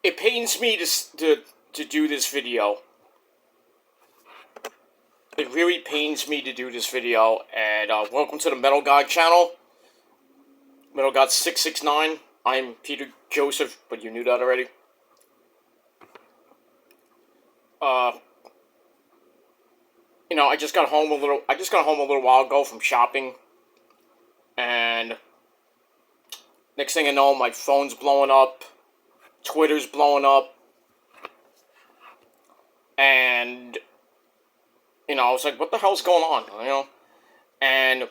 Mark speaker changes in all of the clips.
Speaker 1: it pains me to do this video. It really pains me to do this video, and welcome to the Metal God channel. Metal God 669. I'm Peter Joseph, but you knew that already. I just got home a little while ago from shopping, and next thing I know, my phone's blowing up, Twitter's blowing up, and I was like, what the hell's going on? And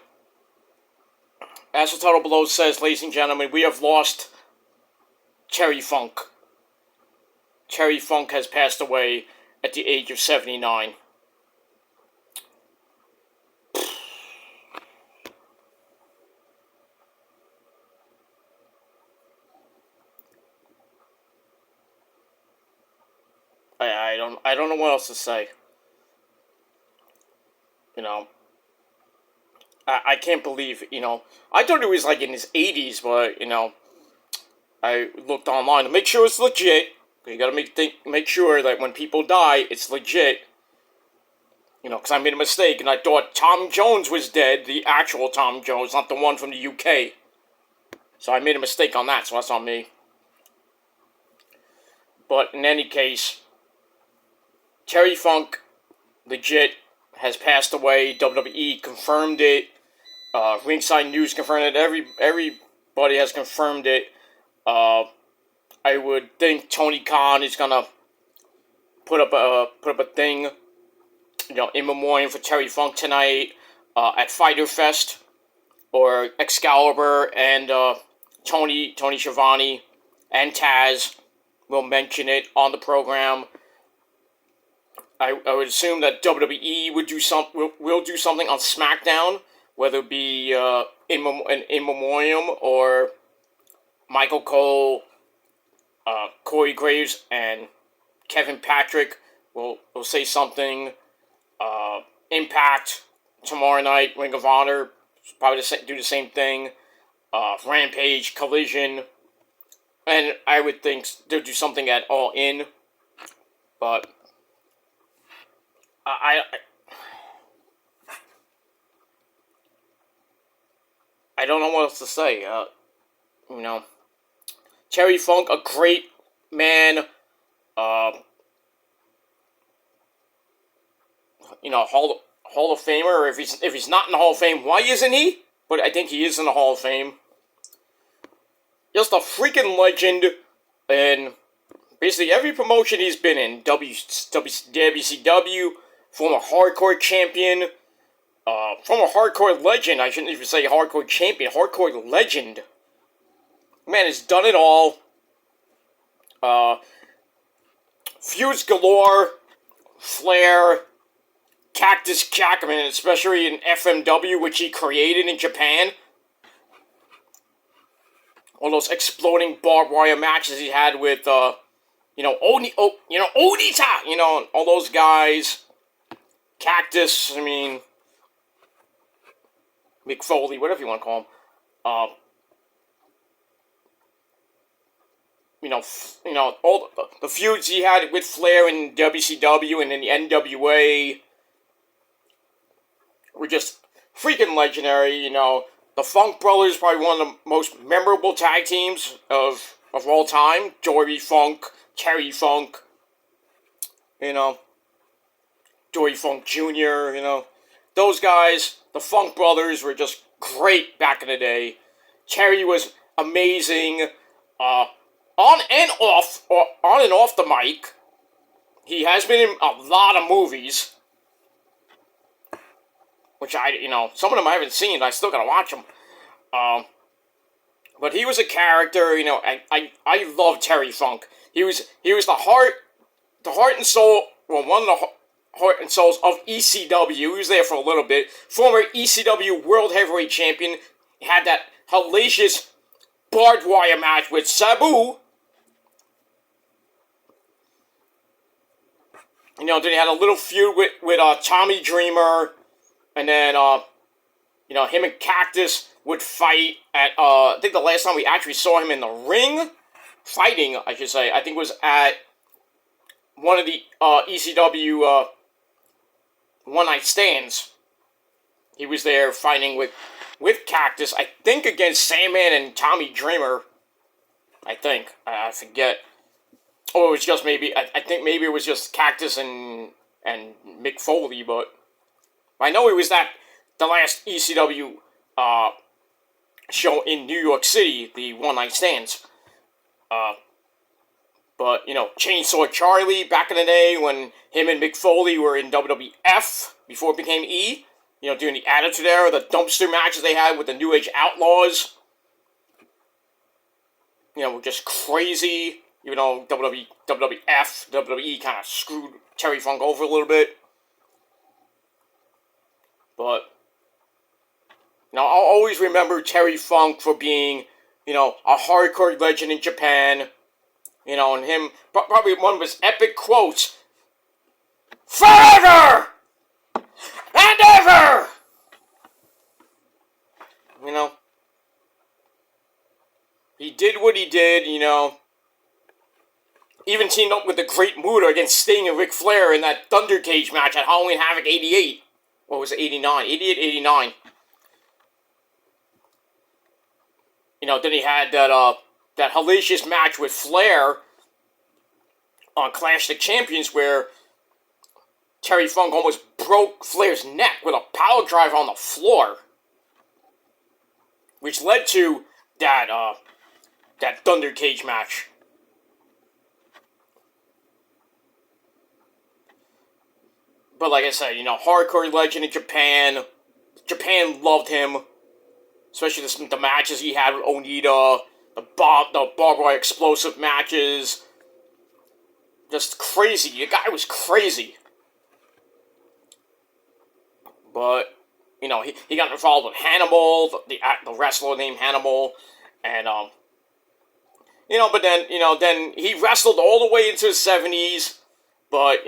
Speaker 1: as the title below says, ladies and gentlemen, we have lost Terry Funk. Terry Funk has passed away at the age of 79. I don't know what else to say. I can't believe, I thought it was like in his 80s, but, I looked online to make sure it's legit. You gotta make sure that when people die, it's legit. Because I made a mistake, and I thought Tom Jones was dead, the actual Tom Jones, not the one from the UK. So I made a mistake on that, so that's on me. But in any case, Terry Funk, legit, has passed away. WWE confirmed it. Ringside News confirmed it. Everybody has confirmed it. I would think Tony Khan is gonna put up a thing, in memoriam for Terry Funk tonight at Fyter Fest, or Excalibur and Tony Schiavone and Taz will mention it on the program. I would assume that WWE would will do something on SmackDown, whether it be in memoriam or Michael Cole, Corey Graves, and Kevin Patrick will say something. Impact tomorrow night, Ring of Honor probably do the same thing. Rampage, Collision, and I would think they'll do something at All In, but I don't know what else to say. Terry Funk, a great man. Hall of Famer. If he's not in the Hall of Fame, why isn't he? But I think he is in the Hall of Fame. Just a freaking legend, and basically every promotion he's been in. WCW, former hardcore champion, former hardcore legend. I shouldn't even say hardcore champion, hardcore legend. Man has done it all. Feuds galore, Flair, Cactus Jack, especially in FMW, which he created in Japan. All those exploding barbed wire matches he had with, Onita, all those guys. Cactus, Mick Foley, whatever you want to call him. All the feuds he had with Flair in WCW and in the NWA were just freaking legendary. The Funk Brothers, probably one of the most memorable tag teams of all time. Dory Funk, Terry Funk, Dory Funk Jr., those guys, the Funk Brothers, were just great back in the day. Terry was amazing, on and off the mic. He has been in a lot of movies, which some of them I haven't seen. I still gotta watch them. But he was a character. I love Terry Funk. He was the heart and soul. Well, one of the heart and souls of ECW. He was there for a little bit. Former ECW World Heavyweight Champion. He had that hellacious barbed wire match with Sabu. Then he had a little feud with Tommy Dreamer. And then, him and Cactus would fight at, I think the last time we actually saw him in the ring fighting, I should say. I think it was at one of the ECW one night stands. He was there fighting with Cactus, I think against Sandman and Tommy Dreamer. I think. I forget. Or it was just maybe, I think maybe it was just Cactus and Mick Foley, but I know it was the last ECW show in New York City, the one night stands. But, Chainsaw Charlie, back in the day when him and Mick Foley were in WWF, before it became E, doing the Attitude Era, the dumpster matches they had with the New Age Outlaws, were just crazy, even though WWE kind of screwed Terry Funk over a little bit. But, I'll always remember Terry Funk for being, a hardcore legend in Japan. And him, probably one of his epic quotes, "Forever and ever!" He did what he did, Even teamed up with the Great Muta against Sting and Ric Flair in that Thunder Cage match at Halloween Havoc 88. What was it, 89? 88, 89. Then he had that hellacious match with Flair on Clash of the Champions where Terry Funk almost broke Flair's neck with a power driver on the floor, which led to that Thunder Cage match. But like I said, hardcore legend in Japan. Japan loved him, especially the matches he had with Onita, the barbed wire explosive matches. Just crazy. The guy was crazy. But, he got involved with Hannibal, the wrestler named Hannibal, and, but then he wrestled all the way into his 70s, but,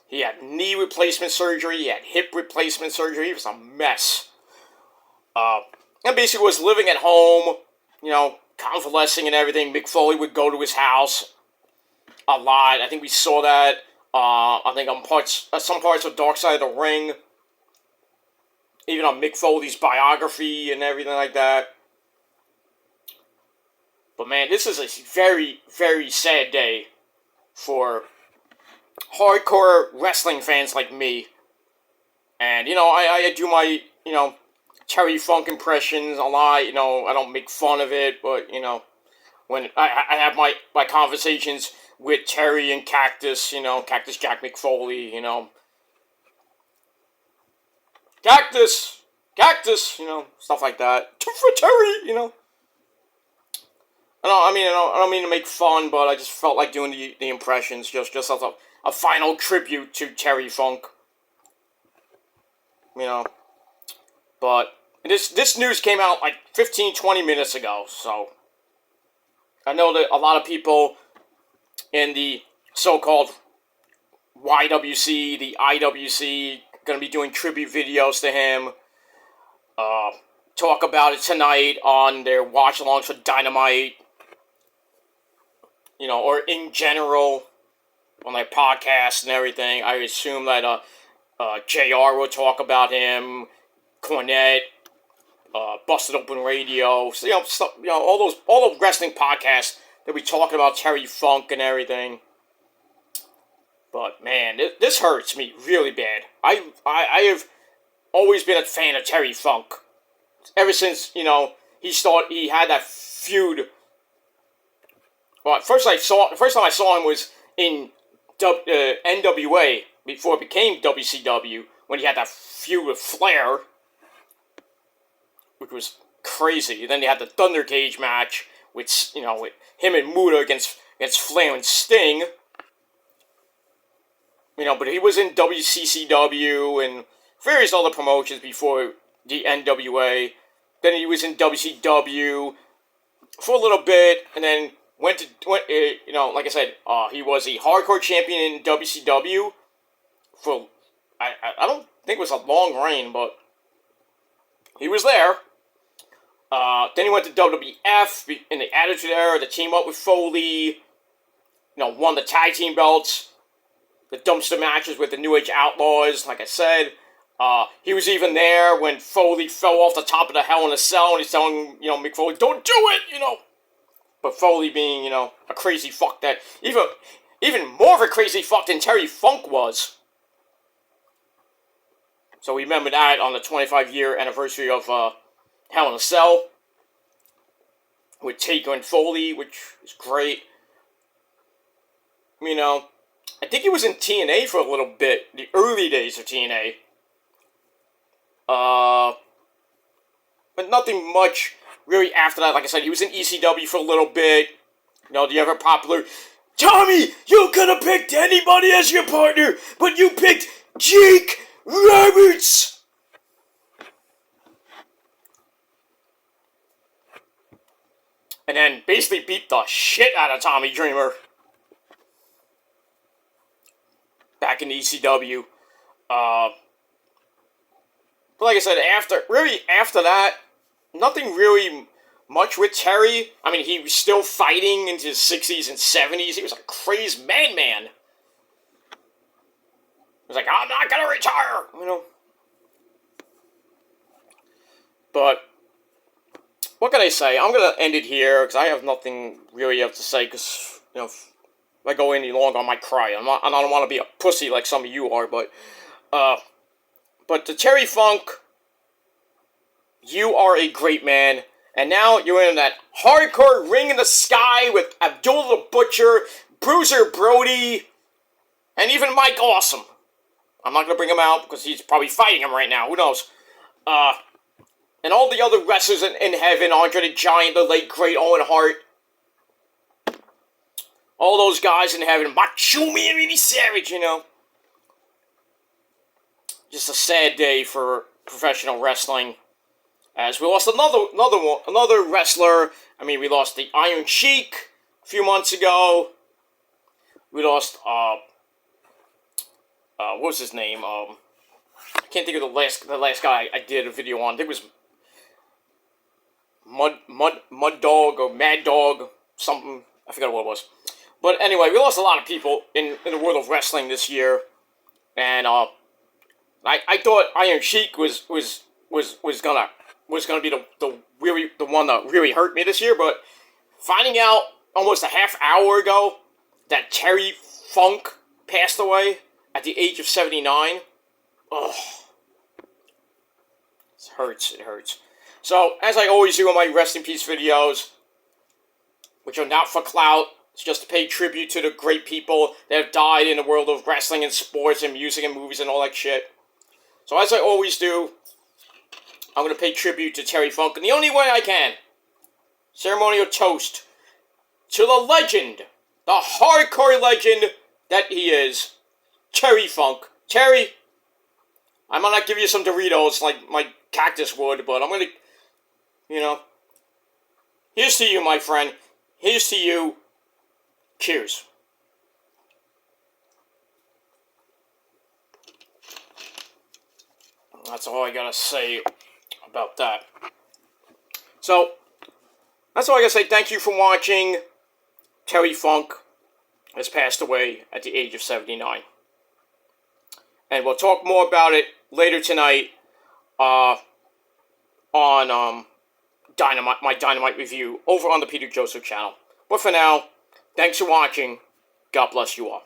Speaker 1: he had knee replacement surgery, he had hip replacement surgery, he was a mess. And basically was living at home, convalescing and everything. Mick Foley would go to his house a lot. I think we saw that, I think on some parts of Dark Side of the Ring, even on Mick Foley's biography and everything like that. But man, this is a very, very sad day for hardcore wrestling fans like me. And, I do my, Terry Funk impressions a lot. I don't make fun of it, but, when I have my conversations with Terry and Cactus, Cactus Jack Mick Foley, Cactus, stuff like that. For Terry, I don't mean to make fun, but I just felt like doing the impressions just as a final tribute to Terry Funk. But this news came out like 15-20 minutes ago, so I know that a lot of people in the so-called YWC, the IWC, going to be doing tribute videos to him. Talk about it tonight on their watch-alongs for Dynamite. Or in general on their podcast and everything. I assume that JR will talk about him, Cornette, Busted Open Radio, so, stuff, all the wrestling podcasts that we talking about Terry Funk and everything. But man, this hurts me really bad. I have always been a fan of Terry Funk ever since he had that feud. Well, the first time I saw him was in NWA before it became WCW when he had that feud with Flair, which was crazy. And then they had the Thunder Cage match with with him and Muta against Flair and Sting. But he was in WCCW and various other promotions before the NWA. Then he was in WCW for a little bit, and then went like I said, he was a hardcore champion in WCW for, I don't think it was a long reign, but he was there. Then he went to WWF in the Attitude Era to team up with Foley. Won the tag team belts, the dumpster matches with the New Age Outlaws, like I said. He was even there when Foley fell off the top of the Hell in a Cell, and he's telling, Mick Foley, don't do it, But Foley being, a crazy fuck that, even more of a crazy fuck than Terry Funk was. So we remember that on the 25-year anniversary of Hell in a Cell with Taker and Foley, which is great. I think he was in TNA for a little bit, the early days of TNA. But nothing much really after that. Like I said, he was in ECW for a little bit. The ever popular, Tommy, you could have picked anybody as your partner, but you picked Jake Roberts. And then basically beat the shit out of Tommy Dreamer. Back in the ECW. But like I said, after that, nothing really much with Terry. I mean, he was still fighting into his 60s and 70s. He was a crazed man. He was like, I'm not gonna retire, But, what can I say? I'm gonna end it here, because I have nothing really else to say, because, if I go any longer, I might cry. I don't want to be a pussy like some of you are, but to Terry Funk, you are a great man, and now you're in that hardcore Ring in the Sky with Abdullah the Butcher, Bruiser Brody, and even Mike Awesome. I'm not going to bring him out, because he's probably fighting him right now, who knows. And all the other wrestlers in heaven, Andre the Giant, the late great Owen Hart, all those guys in heaven, Macho Man Randy Savage, Just a sad day for professional wrestling, as we lost another wrestler. I mean, we lost the Iron Sheik a few months ago. We lost what was his name? I can't think of the last guy I did a video on. I think it was Mud Dog or Mad Dog, something. I forgot what it was. But anyway, we lost a lot of people in the world of wrestling this year, and I thought Iron Sheik was gonna be the one that really hurt me this year, but finding out almost a half hour ago that Terry Funk passed away at the age of 79, ugh, it hurts. So, as I always do in my Rest in Peace videos, which are not for clout, it's just to pay tribute to the great people that have died in the world of wrestling and sports and music and movies and all that shit. So as I always do, I'm going to pay tribute to Terry Funk in the only way I can. Ceremonial toast to the legend, the hardcore legend that he is, Terry Funk. Terry, I might not give you some Doritos like my cactus would, but I'm going to, here's to you, my friend. Here's to you. Cheers. That's all I gotta say about that. So, that's all I gotta say. Thank you for watching. Terry Funk has passed away at the age of 79. And we'll talk more about it later tonight on Dynamite, my Dynamite review over on the Peter Joseph channel. But for now, thanks for watching. God bless you all.